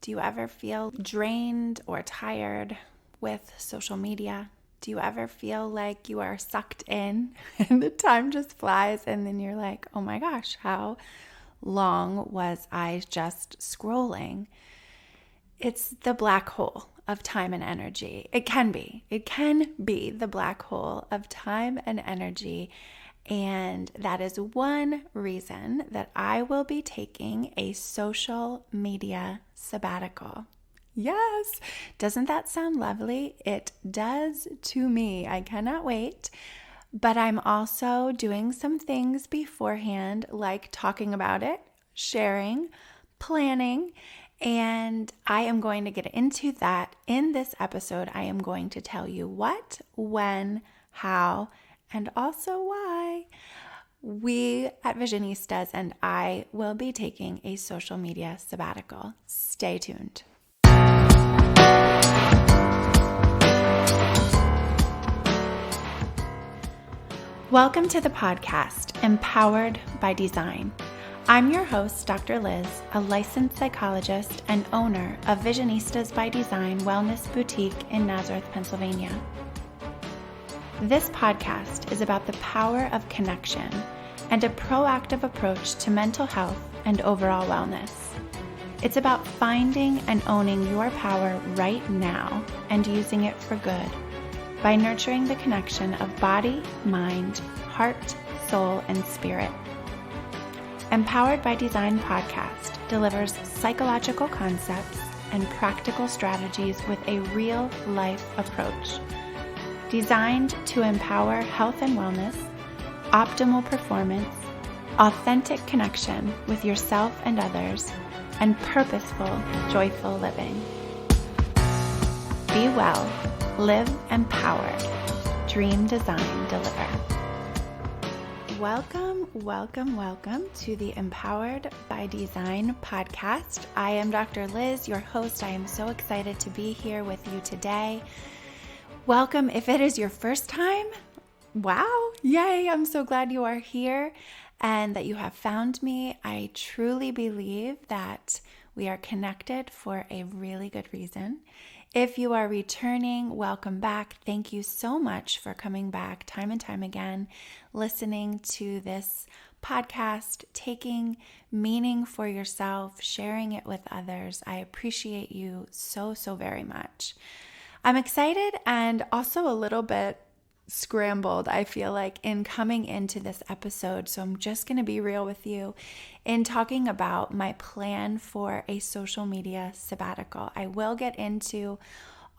Do you ever feel drained or tired with social media? Do you ever feel like you are sucked in and the time just flies and then you're like, oh my gosh, how long was I just scrolling? It's the black hole of time and energy. It can be the black hole of time and energy. And that is one reason that I will be taking a social media sabbatical. Yes, doesn't that sound lovely? It does to me. I cannot wait. But I'm also doing some things beforehand, like talking about it, sharing, planning, and I am going to get into that in this episode. I am going to tell you what, when, how, and also why we at Visionistas and I will be taking a social media sabbatical. Stay tuned. Welcome to the podcast, Empowered by Design. I'm your host, Dr. Liz, a licensed psychologist and owner of Visionistas By Design Wellness Boutique in Nazareth, Pennsylvania. This podcast is about the power of connection and a proactive approach to mental health and overall wellness. It's about finding and owning your power right now and using it for good by nurturing the connection of body, mind, heart, soul, and spirit. Empowered by Design podcast delivers psychological concepts and practical strategies with a real-life approach, designed to empower health and wellness, optimal performance, authentic connection with yourself and others, and purposeful, joyful living. Be well, live empowered, dream, design, deliver. Welcome to the Empowered by Design podcast. I am Dr. Liz, your host. I am so excited to be here with you today. Welcome if it is your first time. Wow, yay, I'm so glad you are here and that you have found me. I truly believe that we are connected for a really good reason. If you are returning, welcome back. Thank you so much for coming back time and time again, listening to this podcast, taking meaning for yourself, sharing it with others. I appreciate you so very much. I'm excited and also a little bit scrambled, I feel like, in coming into this episode. So I'm just going to be real with you in talking about my plan for a social media sabbatical. I will get into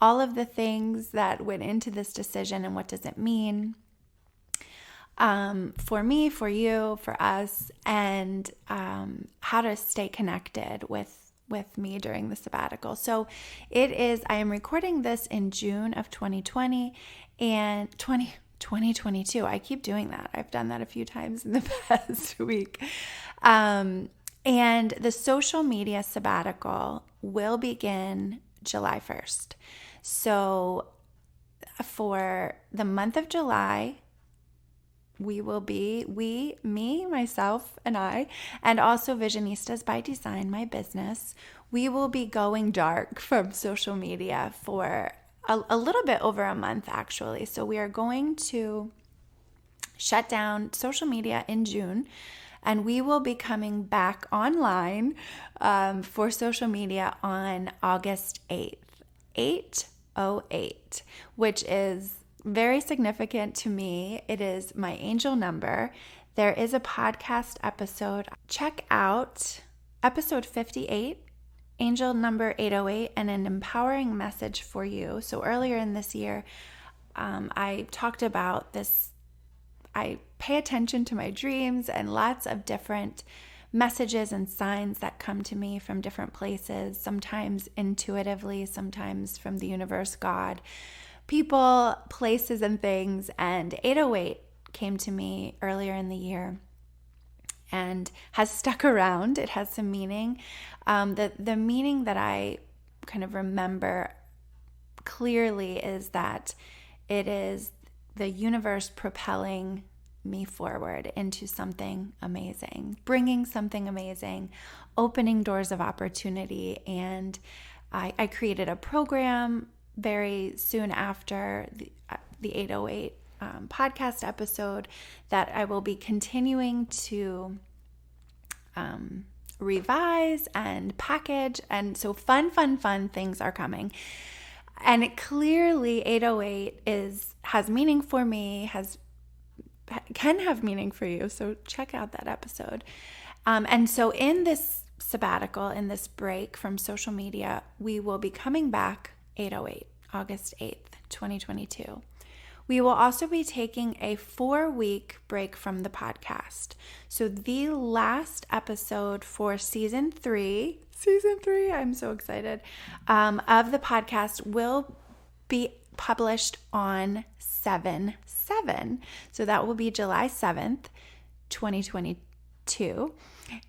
all of the things that went into this decision and what does it mean for me, for you, for us, and how to stay connected with me during the sabbatical. So I am recording this in June of 2020 and 2022. I keep doing that. I've done that a few times in the past week. And the social media sabbatical will begin July 1st. So for the month of July, myself, and I, and also Visionistas by Design, my business, we will be going dark from social media for a little bit over a month, actually. So we are going to shut down social media in June, and we will be coming back online for social media on August 8th, 808, which is very significant to me. It is my angel number. There is a podcast episode. Check out episode 58, angel number 808, and an empowering message for you. So earlier in this year, I talked about this. I pay attention to my dreams and lots of different messages and signs that come to me from different places, sometimes intuitively, sometimes from the universe, God, people, places, and things. And 808 came to me earlier in the year and has stuck around. It has some meaning. The meaning that I kind of remember clearly is that it is the universe propelling me forward into something amazing, bringing something amazing, opening doors of opportunity. And I created a program very soon after the 808 podcast episode that I will be continuing to revise and package. And so fun things are coming. And clearly 808 has meaning for me, can have meaning for you. So check out that episode. And so in this sabbatical, in this break from social media, we will be coming back 808, August 8th, 2022. We will also be taking a 4-week break from the podcast. So the last episode for season 3, I'm so excited, of the podcast will be published on 7/7. So that will be July 7th, 2022.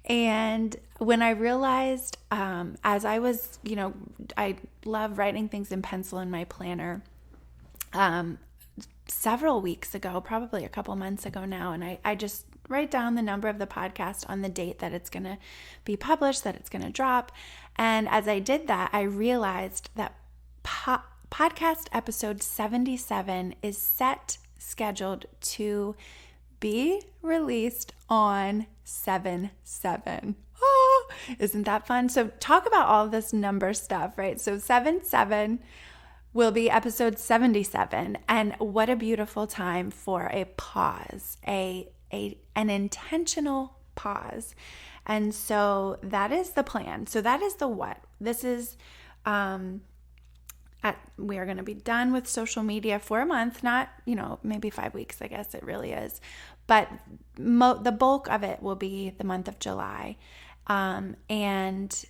And when I realized, as I was, I love writing things in pencil in my planner, several weeks ago, probably a couple months ago now, and I just write down the number of the podcast on the date that it's going to be published, that it's going to drop. And as I did that, I realized that podcast episode 77 is scheduled to be released on 7/7. Oh, isn't that fun? So talk about all this number stuff, right? So 7/7 will be episode 77. And what a beautiful time for a pause, an intentional pause. And so that is the plan. So that is the what. This is, we are going to be done with social media for a month, not, maybe 5 weeks, I guess it really is. But the bulk of it will be the month of July. And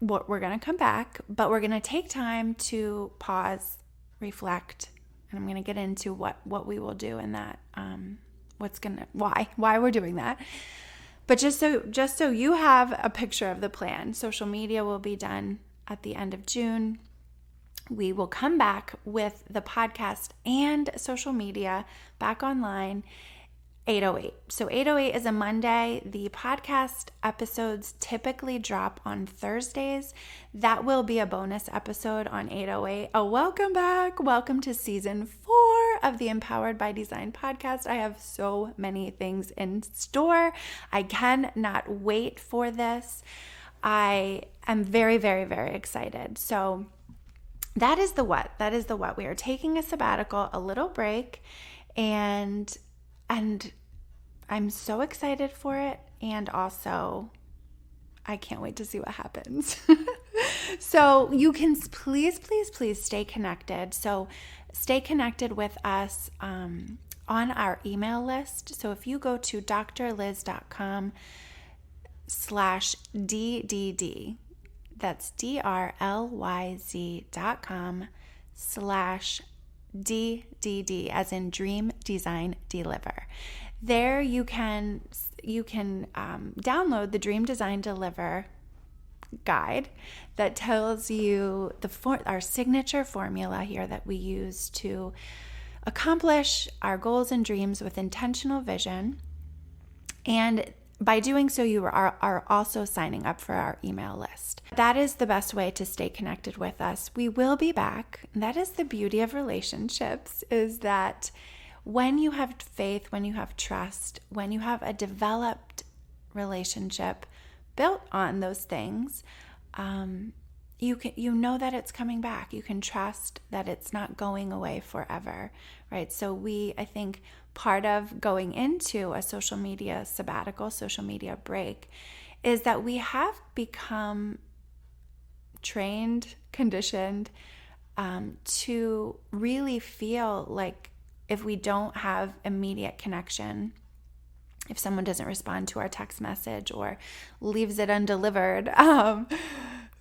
we're going to come back, but we're going to take time to pause, reflect, and I'm going to get into what we will do in that, why we're doing that. But just so you have a picture of the plan, social media will be done at the end of June. We will come back with the podcast and social media back online 808. So 808 is a Monday. The podcast episodes typically drop on Thursdays. That will be a bonus episode on 808. Welcome back. Welcome to season 4 of the Empowered by Design podcast. I have so many things in store. I cannot wait for this. I am very, very, very excited. So that is the what. That is the what. We are taking a sabbatical, a little break, and I'm so excited for it. And also, I can't wait to see what happens. So you can please stay connected. So stay connected with us on our email list. So if you go to drliz.com/DDD, that's drlyz.com/DDD, as in Dream Design Deliver. There you can download the Dream Design Deliver guide that tells you our signature formula here that we use to accomplish our goals and dreams with intentional vision. And by doing so, you are also signing up for our email list. That is the best way to stay connected with us. We will be back. That is the beauty of relationships, is that when you have faith, when you have trust, when you have a developed relationship built on those things, you know that it's coming back. You can trust that it's not going away forever, right? So I think part of going into a social media sabbatical, social media break, is that we have become trained, conditioned to really feel like if we don't have immediate connection, if someone doesn't respond to our text message or leaves it undelivered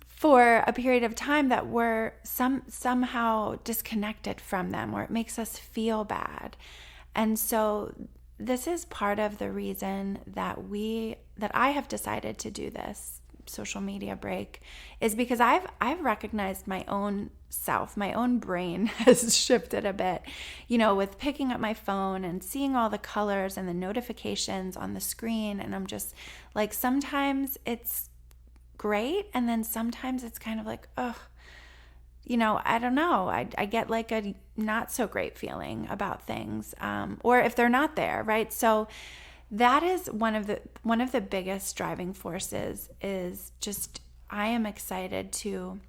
for a period of time, that we're somehow disconnected from them, or it makes us feel bad. And so this is part of the reason that I have decided to do this social media break is because I've recognized my own self, my own brain has shifted a bit, with picking up my phone and seeing all the colors and the notifications on the screen. And I'm just like, sometimes it's great. And then sometimes it's kind of like, ugh, I don't know. I get like a not so great feeling about things, or if they're not there, right? So that is one of the biggest driving forces is just, I am excited to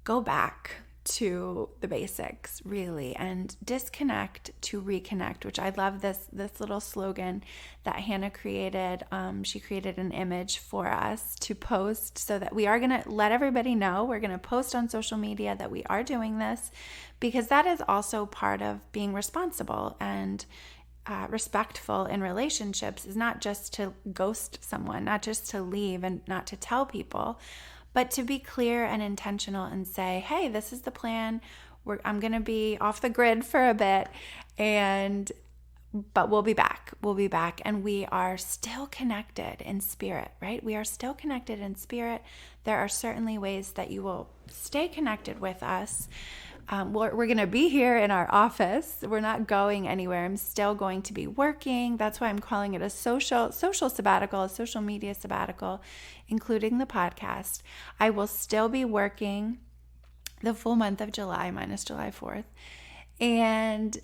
go back to the basics, really, and disconnect to reconnect, which I love this little slogan that Hannah created. She created an image for us to post so that we are going to let everybody know. We're going to post on social media that we are doing this, because that is also part of being responsible and respectful in relationships, is not just to ghost someone, not just to leave and not to tell people, but to be clear and intentional and say, hey, this is the plan. I'm going to be off the grid for a bit, but we'll be back. We'll be back. And we are still connected in spirit, right? We are still connected in spirit. There are certainly ways that you will stay connected with us. We're going to be here in our office. We're not going anywhere. I'm still going to be working. That's why I'm calling it a social sabbatical, a social media sabbatical, including the podcast. I will still be working the full month of July minus July 4th. And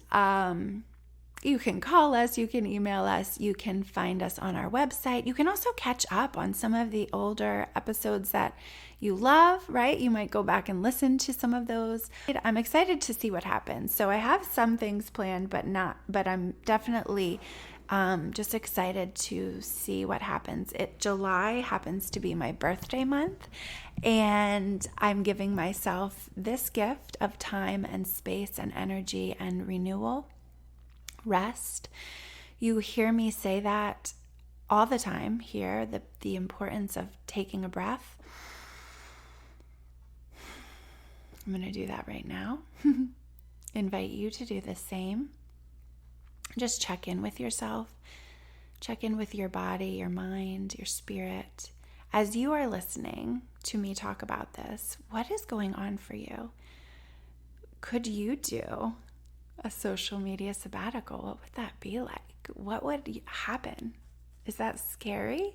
you can call us, you can email us, you can find us on our website. You can also catch up on some of the older episodes that you love, right? You might go back and listen to some of those. I'm excited to see what happens. So I have some things planned, but I'm definitely just excited to see what happens. July happens to be my birthday month, and I'm giving myself this gift of time and space and energy and renewal. Rest. You hear me say that all the time here, the importance of taking a breath. I'm going to do that right now. Invite you to do the same. Just check in with yourself. Check in with your body, your mind, your spirit. As you are listening to me talk about this, what is going on for you? Could you do a social media sabbatical? What would that be like? What would happen? Is that scary?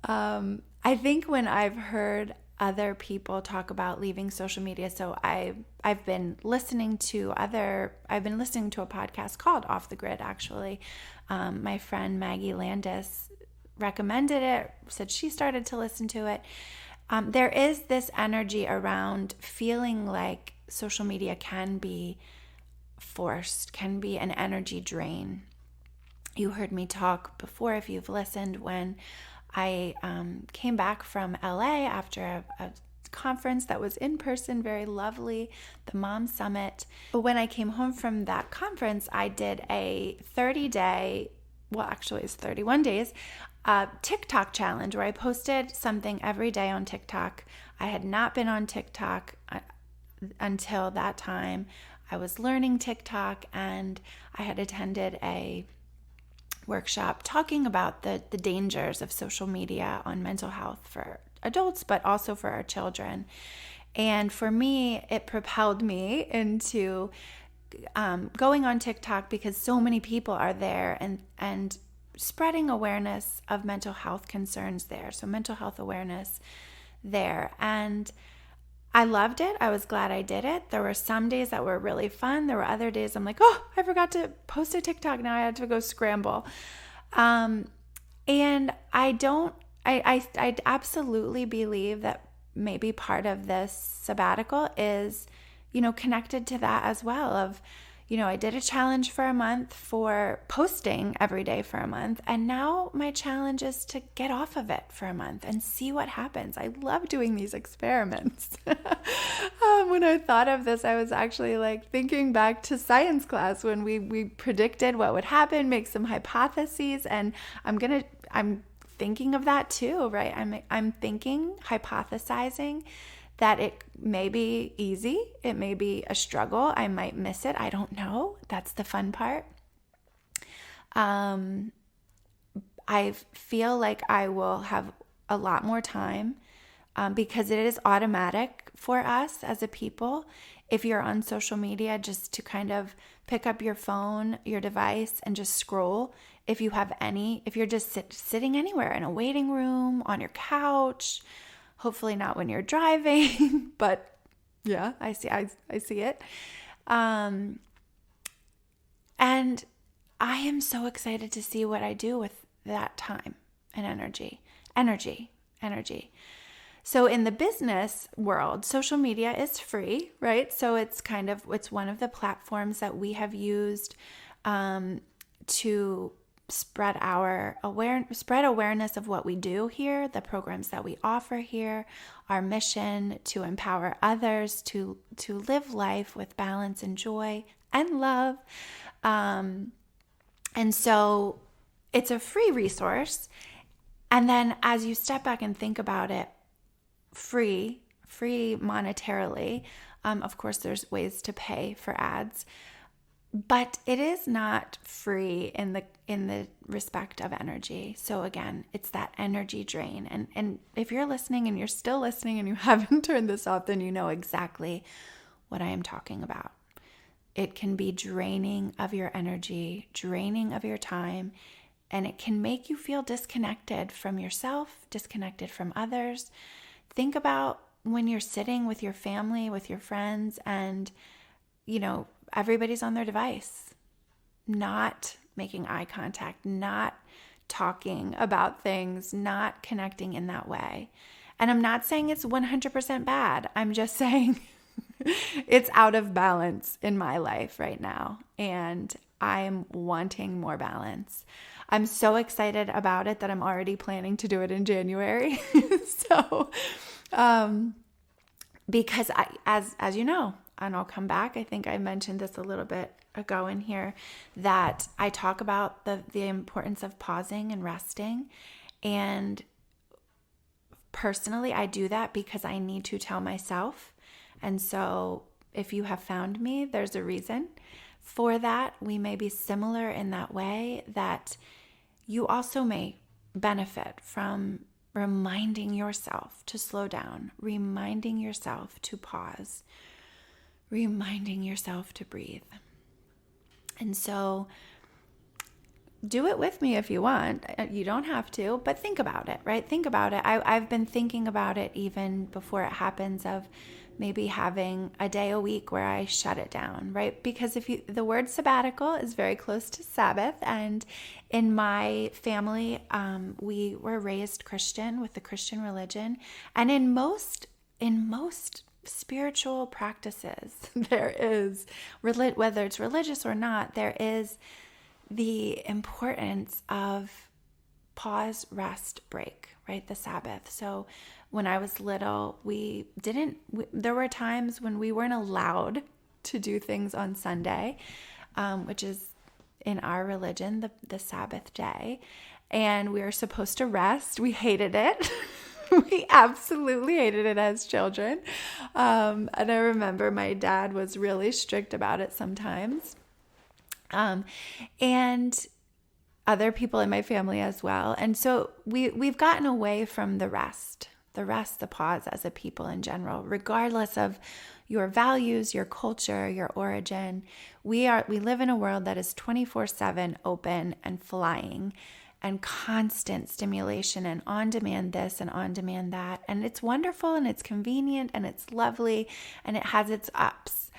I think when I've heard other people talk about leaving social media, so I've been listening to a podcast called Off the Grid, actually. My friend Maggie Landes recommended it, said she started to listen to it. There is this energy around feeling like social media can be forced, can be an energy drain. You heard me talk before, if you've listened, when I came back from LA after a conference that was in person, very lovely, the Mom Summit. But when I came home from that conference, I did a 30-day, well, actually it's 31 days, TikTok challenge where I posted something every day on TikTok. I had not been on TikTok until that time. I was learning TikTok, and I had attended a workshop talking about the dangers of social media on mental health for adults, but also for our children. And for me, it propelled me into going on TikTok because so many people are there and spreading awareness of mental health concerns there. So mental health awareness there. And I loved it. I was glad I did it. There were some days that were really fun. There were other days I'm like, oh, I forgot to post a TikTok. Now I had to go scramble. And I absolutely believe that maybe part of this sabbatical is, connected to that as well of, I did a challenge for a month for posting every day for a month. And now my challenge is to get off of it for a month and see what happens. I love doing these experiments. When I thought of this, I was actually thinking back to science class when we predicted what would happen, make some hypotheses. And I'm thinking of that too, right? I'm thinking, hypothesizing, that it may be easy, it may be a struggle, I might miss it, I don't know. That's the fun part. I feel like I will have a lot more time because it is automatic for us as a people. If you're on social media, just to kind of pick up your phone, your device, and just scroll. If you're just sitting anywhere in a waiting room, on your couch, hopefully not when you're driving, but yeah, I see it. And I am so excited to see what I do with that time and energy. So in the business world, social media is free, right? So it's one of the platforms that we have used to spread awareness of what we do here, the programs that we offer here, our mission to empower others to live life with balance and joy and love. And so it's a free resource. And then as you step back and think about it, free monetarily, of course there's ways to pay for ads, but it is not free in the respect of energy. So again, it's that energy drain. And if you're listening and you're still listening and you haven't turned this off, then you know exactly what I am talking about. It can be draining of your energy, draining of your time, and it can make you feel disconnected from yourself, disconnected from others. Think about when you're sitting with your family, with your friends, and, everybody's on their device, not making eye contact, not talking about things, not connecting in that way. And I'm not saying it's 100% bad. I'm just saying it's out of balance in my life right now, and I'm wanting more balance. I'm so excited about it that I'm already planning to do it in January. So, because as you know, and I'll come back, I think I mentioned this a little bit ago in here, that I talk about the importance of pausing and resting. And personally, I do that because I need to tell myself. And so if you have found me, there's a reason for that. We may be similar in that way, that you also may benefit from reminding yourself to slow down, reminding yourself to pause, reminding yourself to breathe. And so do it with me if you want. You don't have to, but think about it, right? Think about it. I've been thinking about it even before it happens, of maybe having a day a week where I shut it down, right? Because the word sabbatical is very close to Sabbath. And in my family, we were raised Christian with the Christian religion. And in most spiritual practices, there is, whether it's religious or not, there is the importance of pause, rest, break, right? The Sabbath. So when I was little, there were times when we weren't allowed to do things on Sunday, which is in our religion, the Sabbath day. And we were supposed to rest. We hated it. We absolutely hated it as children. And I remember my dad was really strict about it sometimes. And other people in my family as well. And so we've gotten away from the rest, the pause as a people in general, regardless of your values, your culture, your origin. We live in a world that is 24/7 open and flying, and constant stimulation, and on-demand this and on-demand that. And it's wonderful, and it's convenient, and it's lovely, and it has its ups.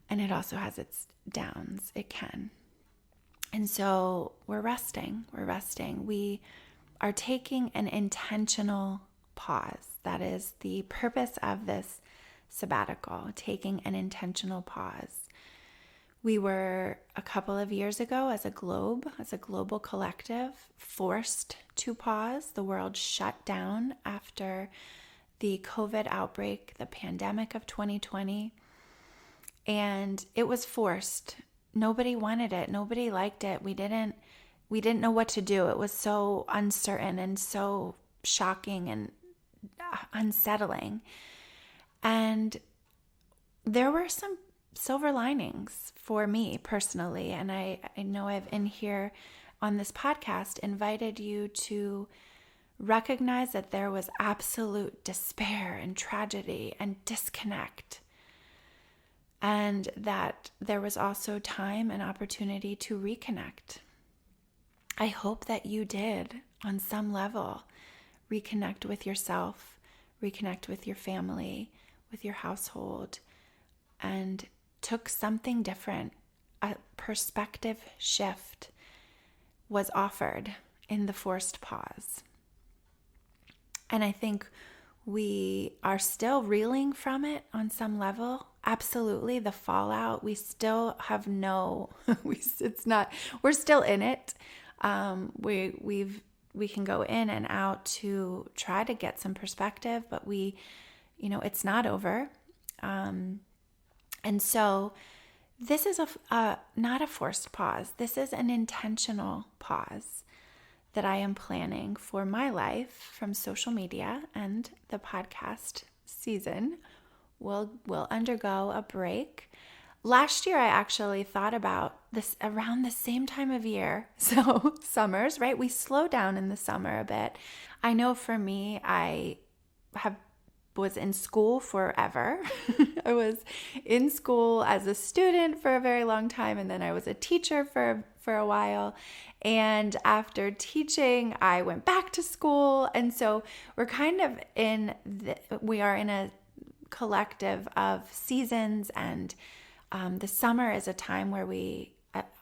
And it also has its downs. It can. And so we're resting. We are taking an intentional pause. That is the purpose of this sabbatical, taking an intentional pause. We were, a couple of years ago, as a global collective, forced to pause. The world shut down after the COVID outbreak, the pandemic of 2020. And it was forced. Nobody wanted it. Nobody liked it. We didn't know what to do. It was so uncertain and so shocking and unsettling. And there were some silver linings for me personally. And I know I've in here on this podcast invited you to recognize that there was absolute despair and tragedy and disconnect, and that there was also time and opportunity to reconnect. I hope that you did, on some level, reconnect with yourself, reconnect with your family, with your household, and took something different. A perspective shift was offered in the forced pause. And I think we are still reeling from it on some level. Absolutely, the fallout, we still have we're still in it. We can go in and out to try to get some perspective, but it's not over. And so this is not a forced pause. This is an intentional pause that I am planning for my life from social media, and the podcast season will undergo a break. Last year, I actually thought about this around the same time of year. So summers, right? We slow down in the summer a bit. I know for me, I was in school forever. I was in school as a student for a very long time, and then I was a teacher for a while. And after teaching, I went back to school. And so we're kind of we are in a collective of seasons, and the summer is a time where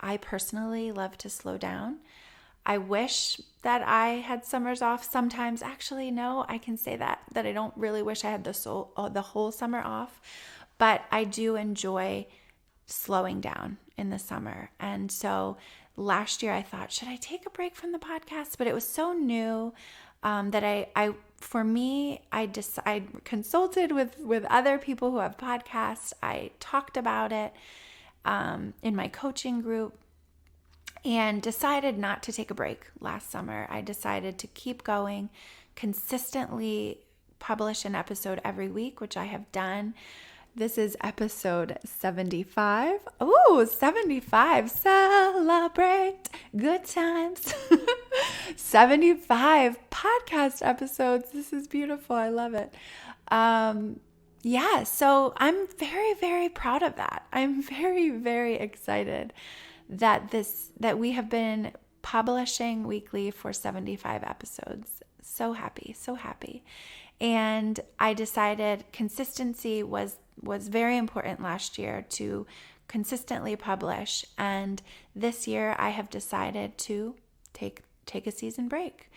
I personally love to slow down. I wish that I had summers off sometimes. Actually, no, I can say that I don't really wish I had the whole summer off, but I do enjoy slowing down in the summer. And so last year I thought, should I take a break from the podcast? But it was so new that I consulted with other people who have podcasts. I talked about it in my coaching group, and decided not to take a break last summer. I decided to keep going, consistently publish an episode every week, which I have done. This is episode 75. Ooh, 75. Celebrate good times. 75 podcast episodes. This is beautiful. I love it. So I'm very, very proud of that. I'm very, very excited that we have been publishing weekly for 75 episodes. So happy. And I decided consistency was very important last year, to consistently publish. And this year I have decided to take a season break.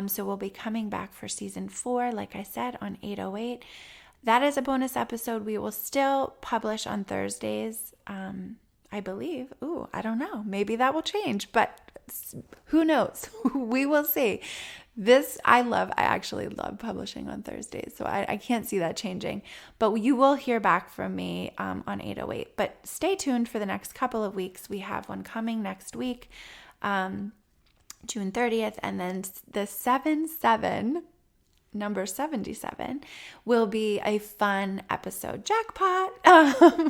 So we'll be coming back for season 4, like I said, on 808. That is a bonus episode. We will still publish on Thursdays, I believe. Ooh, I don't know. Maybe that will change, but who knows? We will see. I actually love publishing on Thursdays, so I can't see that changing. But you will hear back from me on 808. But stay tuned for the next couple of weeks. We have one coming next week, June 30th, and then the 7/7, number 77, will be a fun episode. Jackpot!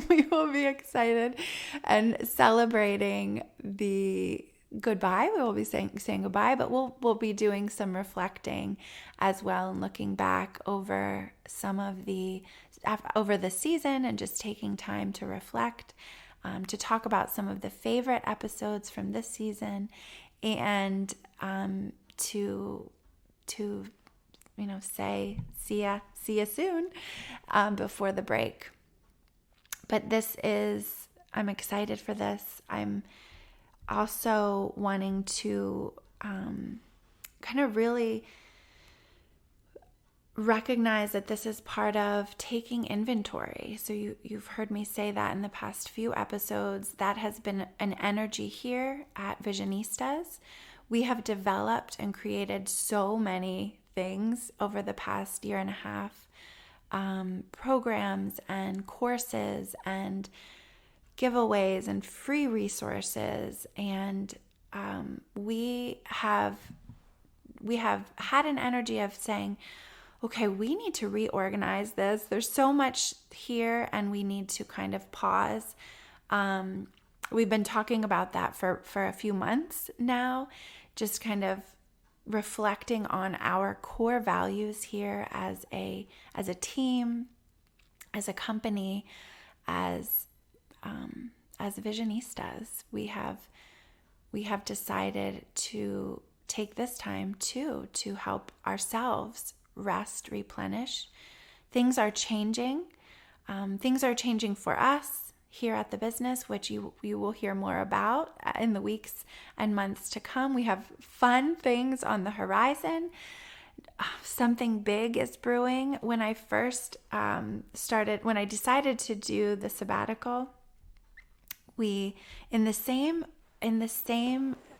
We will be excited and celebrating the goodbye. We will be saying goodbye, but we'll be doing some reflecting as well, and looking back over over the season, and just taking time to reflect, to talk about some of the favorite episodes from this season, and to say see ya soon before the break. But I'm excited for this. I'm also wanting to kind of really recognize that this is part of taking inventory. So you've heard me say that in the past few episodes. That has been an energy here at Visionistas. We have developed and created so many things over the past year and a half, programs and courses and giveaways and free resources, and we have had an energy of saying, okay, we need to reorganize this. There's so much here, and we need to kind of pause. we've been talking about that for a few months now, just kind of reflecting on our core values here as a team, as a company, as Visionistas. We have decided to take this time to help ourselves rest, replenish. Things are changing. Things are changing for us here at the business, which you will hear more about in the weeks and months to come. We have fun things on the horizon. Something big is brewing. When I first when I decided to do the sabbatical,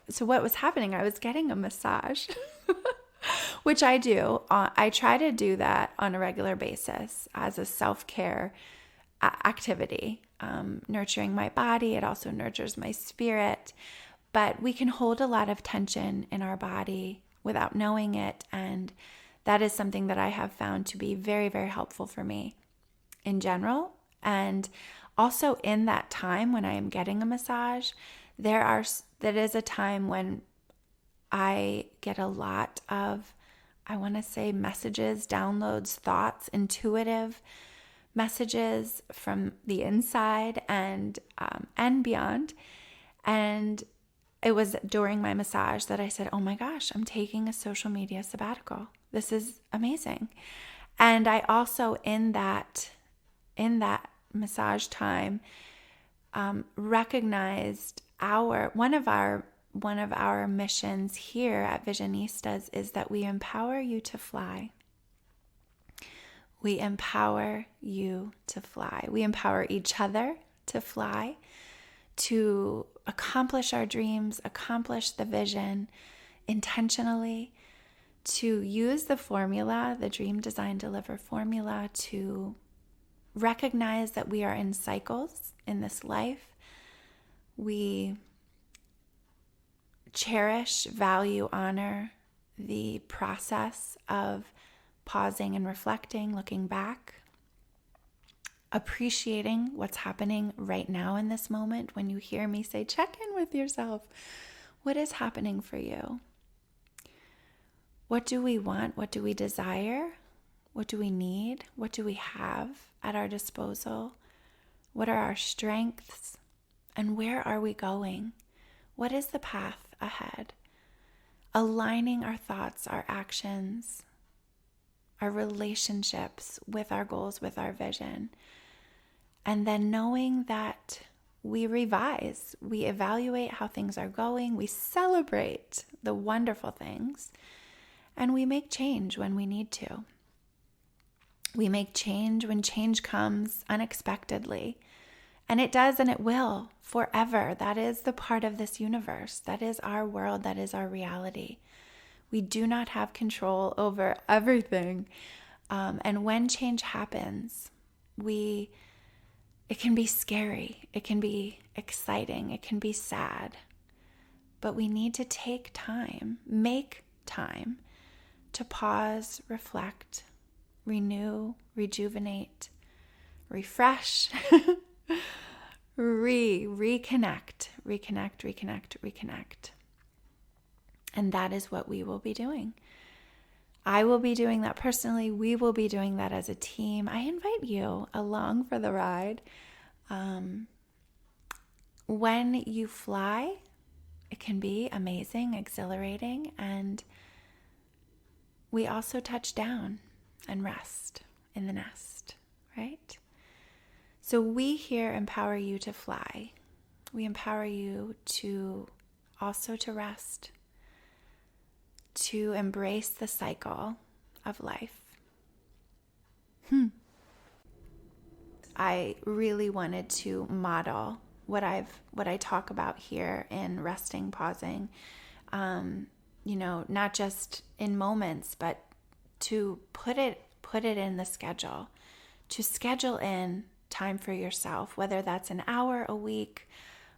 so what was happening, I was getting a massage, which I do. I try to do that on a regular basis as a self-care activity, nurturing my body. It also nurtures my spirit, but we can hold a lot of tension in our body without knowing it, and that is something that I have found to be very, very helpful for me in general. And also in that time when I am getting a massage, that is a time when I get a lot of, I want to say, messages, downloads, thoughts, intuitive messages from the inside and beyond. And it was during my massage that I said, oh my gosh, I'm taking a social media sabbatical. This is amazing. And I also in that massage time recognized one of our missions here at Visionistas is that we empower you to fly. We empower you to fly. We empower each other to fly, to accomplish our dreams, accomplish the vision intentionally, to use the formula, the Dream Design Deliver formula, to recognize that we are in cycles in this life. We cherish, value, honor the process of pausing and reflecting, looking back, appreciating what's happening right now in this moment. When you hear me say, check in with yourself. What is happening for you? What do we want? What do we desire? What do we need? What do we have at our disposal? What are our strengths? And where are we going? What is the path ahead? Aligning our thoughts, our actions, our relationships with our goals, with our vision. And then knowing that we revise, we evaluate how things are going, we celebrate the wonderful things, and we make change when we need to. We make change when change comes unexpectedly. And it does, and it will forever. That is the part of this universe. That is our world. That is our reality. We do not have control over everything. And when change happens, it can be scary. It can be exciting. It can be sad. But we need to take time, make time to pause, reflect, renew, rejuvenate, refresh, reconnect. And that is what we will be doing. I will be doing that personally. We will be doing that as a team. I invite you along for the ride. When you fly, it can be amazing, exhilarating, and we also touch down and rest in the nest, right? So we here empower you to fly. We empower you to also to rest, to embrace the cycle of life. I really wanted to model what I talk about here in resting, pausing, not just in moments, but to put it in the schedule, to schedule in time for yourself, whether that's an hour a week,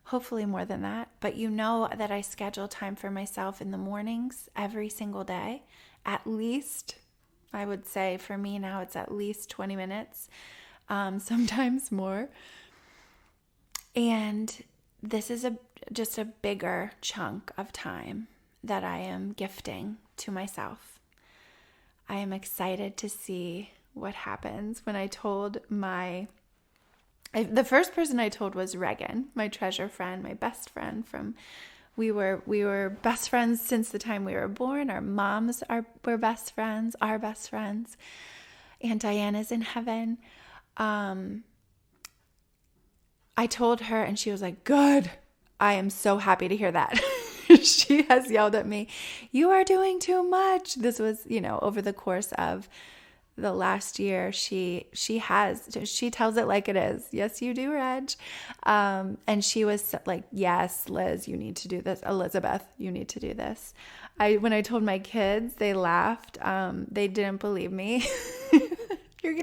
hopefully more than that. But you know that I schedule time for myself in the mornings every single day, at least, I would say for me now, it's at least 20 minutes, sometimes more. And this is just a bigger chunk of time that I am gifting to myself. I am excited to see what happens. When I told the first person I told was Regan, my treasure friend, my best friend we were best friends since the time we were born. Our moms were best friends, our best friends. Aunt Diana's in heaven. I told her and she was like, good. I am so happy to hear that. She has yelled at me, you are doing too much. This was, over the course of the last year, she tells it like it is. Yes, you do, Reg. And she was like, yes, Liz, you need to do this. Elizabeth, you need to do this. When I told my kids, they laughed. They didn't believe me. You're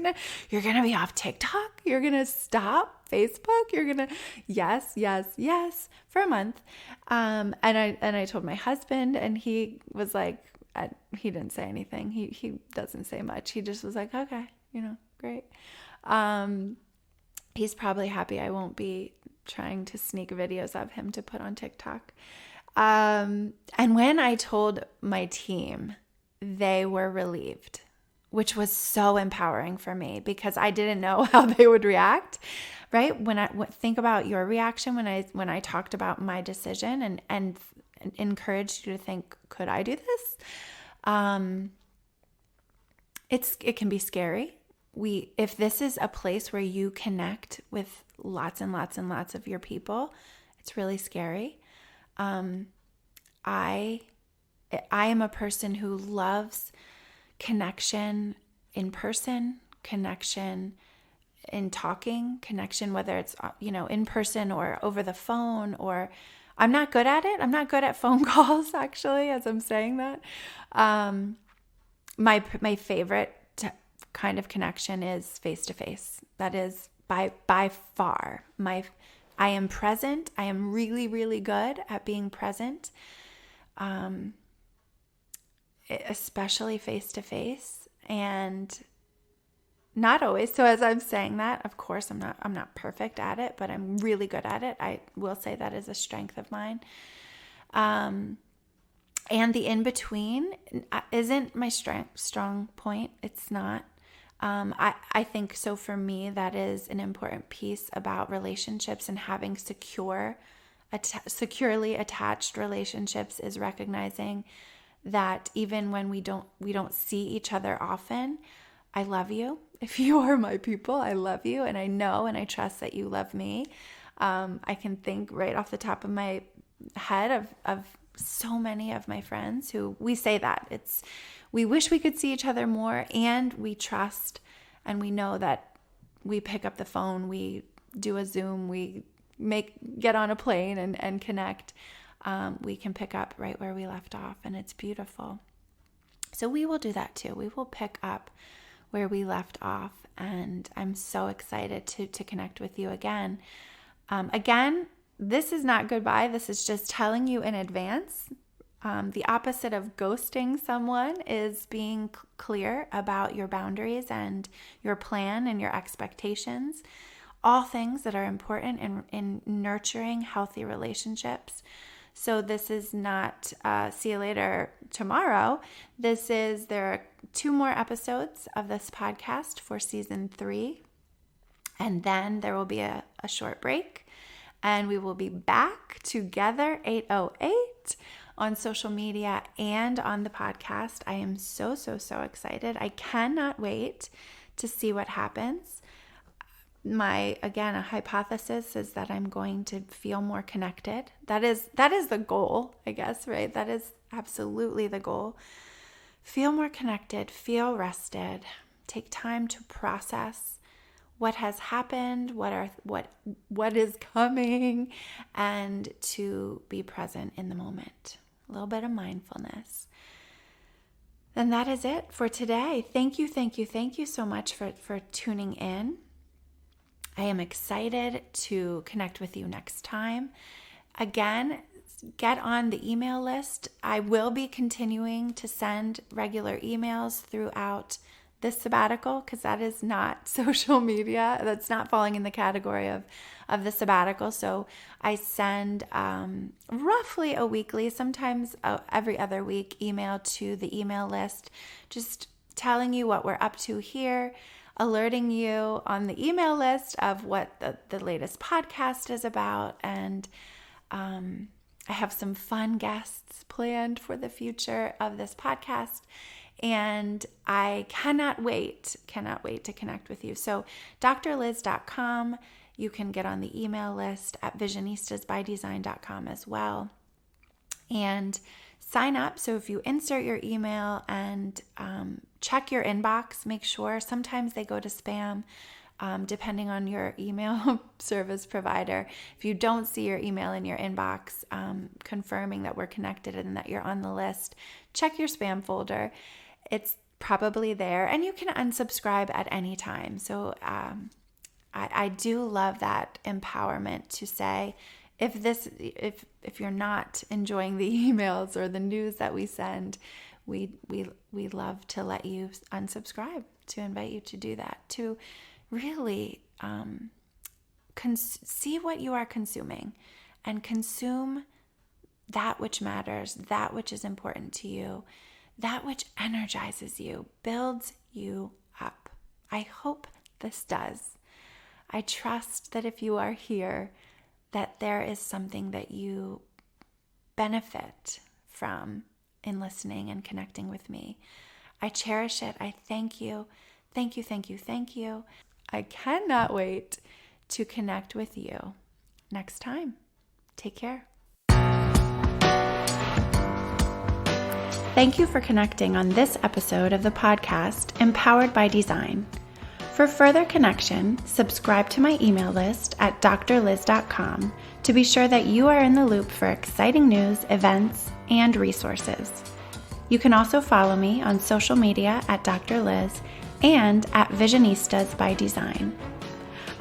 gonna be off TikTok? You're gonna stop Facebook? Yes, for a month. And I told my husband, and he was like, he didn't say anything. He doesn't say much. He just was like, okay, great. He's probably happy I won't be trying to sneak videos of him to put on TikTok. And when I told my team, they were relieved, which was so empowering for me because I didn't know how they would react, right? Think about your reaction when I talked about my decision and encouraged you to think, could I do this? It can be scary. If this is a place where you connect with lots and lots and lots of your people, it's really scary. I am a person who loves connection in person, connection in talking, connection, whether it's, in person or over the phone, or I'm not good at it. I'm not good at phone calls, actually, as I'm saying that. My favorite kind of connection is face-to-face. That is by far I am present. I am really, really good at being present. Especially face-to-face, and not always. So as I'm saying that, of course, I'm not perfect at it, but I'm really good at it. I will say that is a strength of mine. And the in-between isn't my strong point. It's not. I think so for me, that is an important piece about relationships and having securely attached relationships, is recognizing that even when we don't see each other often, I love you. If you are my people, I love you, and I know and I trust that you love me. I can think right off the top of my head of so many of my friends who we say that we wish we could see each other more, and we trust and we know that we pick up the phone, we do a Zoom, we get on a plane and connect. We can pick up right where we left off, and it's beautiful. So we will do that too. We will pick up where we left off, and I'm so excited to connect with you again. Again, this is not goodbye. This is just telling you in advance. The opposite of ghosting someone is being clear about your boundaries and your plan and your expectations. All things that are important in nurturing healthy relationships. So this is not see you later tomorrow. There are 2 more episodes of this podcast for season 3. And then there will be a short break. And we will be back together 8:08 on social media and on the podcast. I am so, so, so excited. I cannot wait to see what happens. A hypothesis is that I'm going to feel more connected. That is the goal, I guess, right? That is absolutely the goal. Feel more connected, feel rested, take time to process what has happened, what is coming, and to be present in the moment. A little bit of mindfulness. And that is it for today. Thank you so much for tuning in. I am excited to connect with you next time. Again, get on the email list. I will be continuing to send regular emails throughout this sabbatical, because that is not social media. That's not falling in the category of the sabbatical. So I send roughly a weekly, sometimes every other week, email to the email list, just telling you what we're up to here, alerting you on the email list of what the latest podcast is about. And I have some fun guests planned for the future of this podcast. And I cannot wait to connect with you. So drliz.com, you can get on the email list at visionistasbydesign.com as well. And sign up. So if you insert your email and check your inbox, make sure. Sometimes they go to spam, depending on your email service provider. If you don't see your email in your inbox, confirming that we're connected and that you're on the list, check your spam folder. It's probably there, and you can unsubscribe at any time. So I do love that empowerment to say, if you're not enjoying the emails or the news that we send, we love to let you unsubscribe, to invite you to do that, to really see what you are consuming and consume that which matters, that which is important to you, that which energizes you, builds you up. I hope this does. I trust that if you are here, that there is something that you benefit from in listening and connecting with me. I cherish it. I thank you. Thank you, thank you, thank you. I cannot wait to connect with you next time. Take care. Thank you for connecting on this episode of the podcast, Empowered by Design. For further connection, subscribe to my email list at drliz.com to be sure that you are in the loop for exciting news, events, and resources. You can also follow me on social media at Dr. Liz and at Visionistas by Design.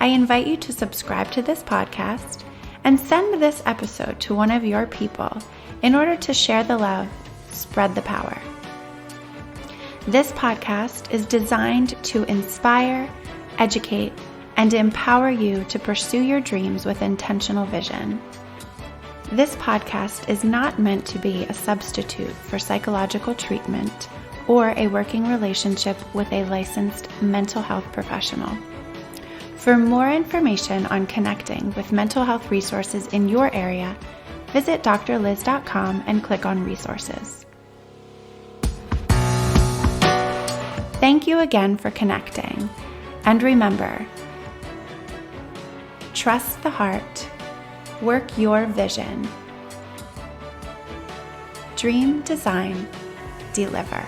I invite you to subscribe to this podcast and send this episode to one of your people in order to share the love, spread the power. This podcast is designed to inspire, educate, and empower you to pursue your dreams with intentional vision. This podcast is not meant to be a substitute for psychological treatment or a working relationship with a licensed mental health professional. For more information on connecting with mental health resources in your area, visit drliz.com and click on resources. Thank you again for connecting, and remember, trust the heart, work your vision, dream, design, deliver.